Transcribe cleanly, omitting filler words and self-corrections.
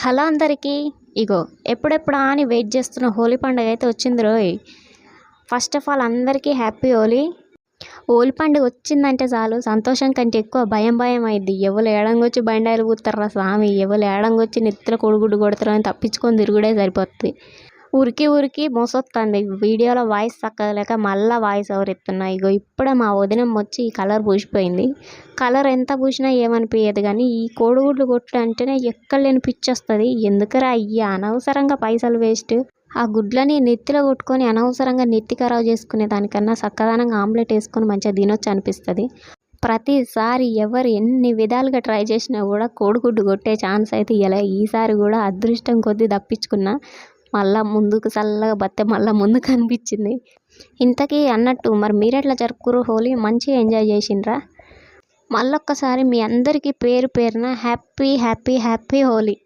Hello అందరికీ. ఇగో ఎప్పుడెప్పుడా అని వెయిట్ చేస్తున్న హోలీ పండుగ అయితే వచ్చింది రోయ్. ఫస్ట్ ఆఫ్ ఆల్ అందరికీ హ్యాపీ హోలీ. హోలీ పండుగ వచ్చిందంటే చాలు సంతోషం కంటే ఎక్కువ భయం భయం అయింది. ఎవరు ఏడంగొచ్చి బండాయిలు పూతారా స్వామి, ఎవరు ఏడంగొచ్చి నెత్తిలో కొడుగుడ్డు కొడతారో అని తప్పించుకొని తిరుగుడే సరిపోతుంది. ఉరికి ఉరికి మోసొస్తుంది. వీడియోలో వాయిస్ చక్కగా లేక మళ్ళీ వాయిస్ ఓవర్ ఇస్తున్నా. ఇగో ఇప్పుడే మా వదినం వచ్చి ఈ కలర్ పూసిపోయింది. కలర్ ఎంత పూసినా ఏమనిపించదు, కానీ ఈ కోడిగుడ్లు కొట్టు అంటేనే ఎక్కడ లేని పిచ్చి వస్తుంది. ఎందుకురా అయ్యి అనవసరంగా పైసలు వేస్ట్. ఆ గుడ్లని నెత్తిలో కొట్టుకొని అనవసరంగా నెత్తి ఖరాబ్ చేసుకునే దానికన్నా చక్కదనంగా ఆమ్లెట్ వేసుకొని మంచిగా తినొచ్చు అనిపిస్తుంది. ప్రతిసారి ఎవరు ఎన్ని విధాలుగా ట్రై చేసినా కూడా కోడిగుడ్డు కొట్టే ఛాన్స్ అయితే ఇలా ఈసారి కూడా అదృష్టం కొద్దీ తప్పించుకున్నా. మళ్ళీ ముందుకు చల్లగా బತ್ತೆ మళ్ళీ ముందుకు అనిపించింది. ఇంతకీ అన్నట్టు మరి మీరెట్లా జరుపుకురు హోలీ? మంచిగా ఎంజాయ్ చేసిండ్రా? మళ్ళొక్కసారి మీ అందరికీ పేరు పేరున హ్యాపీ హ్యాపీ హ్యాపీ హోలీ.